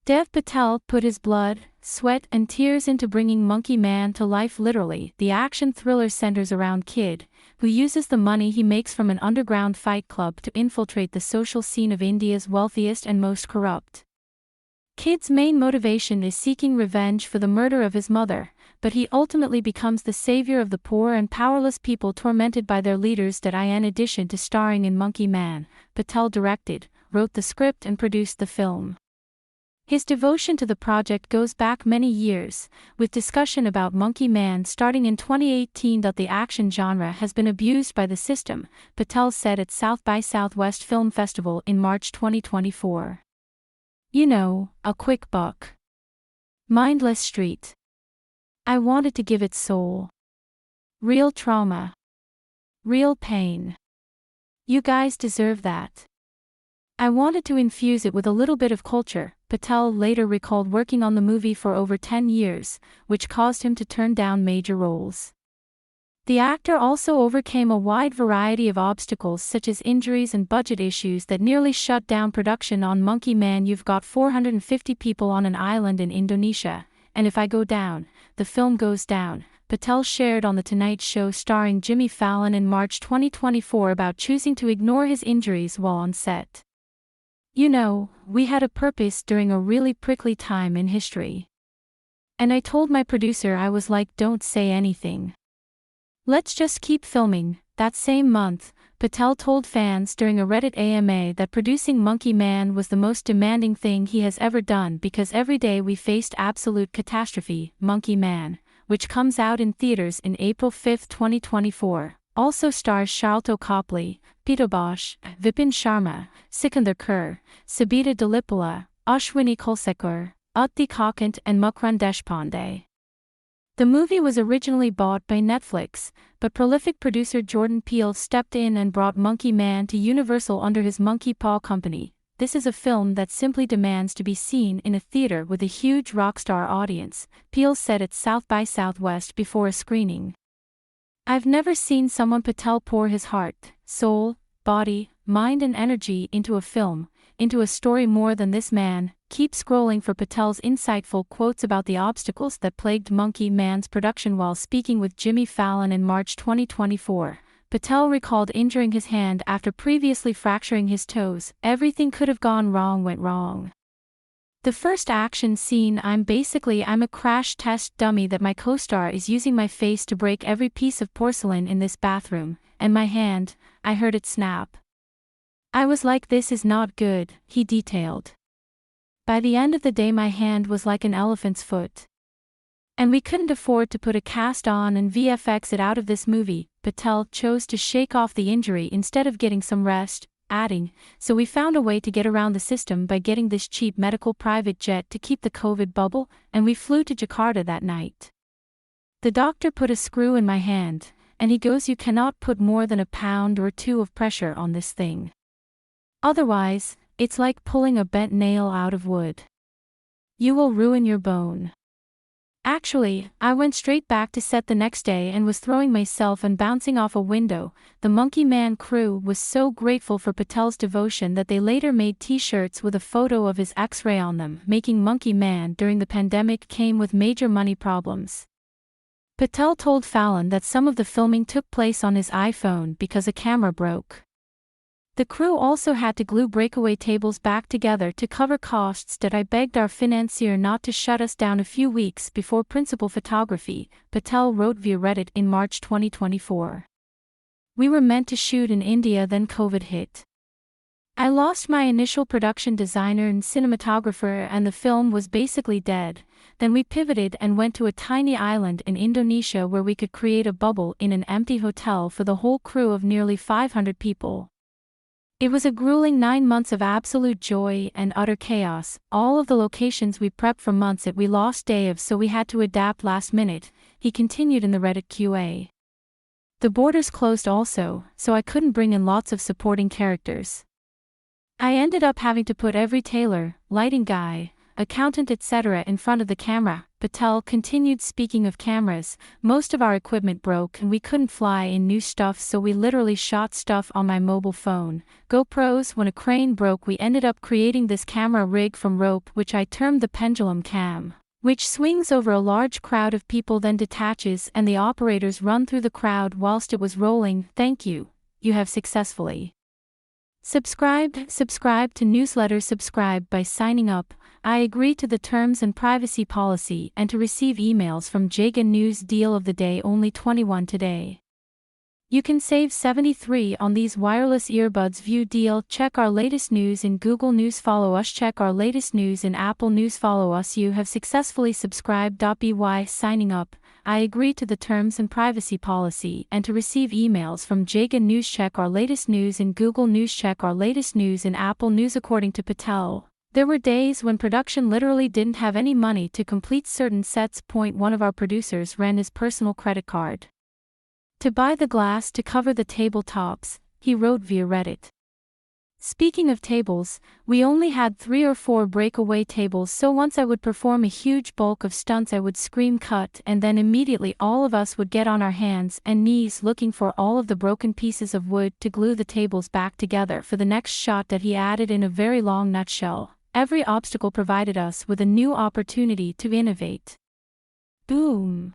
Dev Patel put his blood, sweat, and tears into bringing Monkey Man to life literally. The action thriller centers around Kid, who uses the money he makes from an underground fight club to infiltrate the social scene of India's wealthiest and most corrupt. Kid's main motivation is seeking revenge for the murder of his mother, but he ultimately becomes the savior of the poor and powerless people tormented by their leaders. In addition to starring in Monkey Man, Patel directed, wrote the script and produced the film. His devotion to the project goes back many years, with discussion about Monkey Man starting in 2018. The action genre has been abused by the system, Patel said at South by Southwest Film Festival in March 2024. You know, a quick buck. Mindless street. I wanted to give it soul. Real trauma. Real pain. You guys deserve that. I wanted to infuse it with a little bit of culture. Patel later recalled working on the movie for over 10 years, which caused him to turn down major roles. The actor also overcame a wide variety of obstacles such as injuries and budget issues that nearly shut down production on Monkey Man. You've got 450 people on an island in Indonesia, and if I go down, the film goes down, Patel shared on The Tonight Show starring Jimmy Fallon in March 2024 about choosing to ignore his injuries while on set. You know, we had a purpose during a really prickly time in history. And I told my producer, I was like, don't say anything. Let's just keep filming. That same month, Patel told fans during a Reddit AMA that producing Monkey Man was the most demanding thing he has ever done because every day we faced absolute catastrophe. Monkey Man, which comes out in theaters in April 5, 2024. Also stars Sharlto Copley, Pito Bosch, Vipin Sharma, Sikandar Kaur, Sabita Dalipala, Ashwini Kulsekar, Utti Kakant and Mukran Deshpande. The movie was originally bought by Netflix, but prolific producer Jordan Peele stepped in and brought Monkey Man to Universal under his Monkey Paw Company. This is a film that simply demands to be seen in a theater with a huge rockstar audience, Peele said at South by Southwest before a screening. I've never seen someone Patel pour his heart, soul, body, mind and energy into a film, into a story more than this man. Keep scrolling for Patel's insightful quotes about the obstacles that plagued Monkey Man's production. While speaking with Jimmy Fallon in March 2024, Patel recalled injuring his hand after previously fracturing his toes. Everything could have gone wrong went wrong. The first action scene, I'm a crash test dummy that my co-star is using my face to break every piece of porcelain in this bathroom, and my hand, I heard it snap. I was like, this is not good, he detailed. By the end of the day my hand was like an elephant's foot. And we couldn't afford to put a cast on and VFX it out of this movie. Patel chose to shake off the injury instead of getting some rest, adding, so we found a way to get around the system by getting this cheap medical private jet to keep the COVID bubble, and we flew to Jakarta that night. The doctor put a screw in my hand, and he goes, you cannot put more than 1 pound or 2 of pressure on this thing. Otherwise, it's like pulling a bent nail out of wood. You will ruin your bone. Actually, I went straight back to set the next day and was throwing myself and bouncing off a window. The Monkey Man crew was so grateful for Patel's devotion that they later made t-shirts with a photo of his X-ray on them. Making Monkey Man during the pandemic came with major money problems. Patel told Fallon that some of the filming took place on his iPhone because a camera broke. The crew also had to glue breakaway tables back together to cover costs. I begged our financier not to shut us down a few weeks before principal photography, Patel wrote via Reddit in March 2024. We were meant to shoot in India, then COVID hit. I lost my initial production designer and cinematographer and the film was basically dead. Then we pivoted and went to a tiny island in Indonesia where we could create a bubble in an empty hotel for the whole crew of nearly 500 people. It was a grueling 9 months of absolute joy and utter chaos. All of the locations we prepped for months we lost days of, so we had to adapt last minute, he continued in the Reddit QA. The borders closed also, so I couldn't bring in lots of supporting characters. I ended up having to put every tailor, lighting guy, accountant etc. in front of the camera. Patel continued. Speaking of cameras, most of our equipment broke and we couldn't fly in new stuff, so we literally shot stuff on my mobile phone. GoPros. When a crane broke, we ended up creating this camera rig from rope, which I termed the pendulum cam, which swings over a large crowd of people, then detaches, and the operators run through the crowd whilst it was rolling. Thank you. You have successfully subscribe to newsletter. Subscribe by signing up. I agree to the terms and privacy policy and to receive emails from Jagan News. Deal of the day: only 21 today. You can save 73 on these wireless earbuds. View deal. Check our latest news in Google News. Follow us. Check our latest news in Apple News. Follow us. You have successfully subscribed. By signing up, I agree to the terms and privacy policy and to receive emails from Jagan News. Check our latest news in Google News. Check our latest news in Apple News. According to Patel, there were days when production literally didn't have any money to complete certain sets. One of our producers ran his personal credit card to buy the glass to cover the tabletops, he wrote via Reddit. Speaking of tables, we only had 3 or 4 breakaway tables, so once I would perform a huge bulk of stunts I would scream cut, and then immediately all of us would get on our hands and knees looking for all of the broken pieces of wood to glue the tables back together for the next shot. That he added in a very long nutshell. Every obstacle provided us with a new opportunity to innovate. Boom.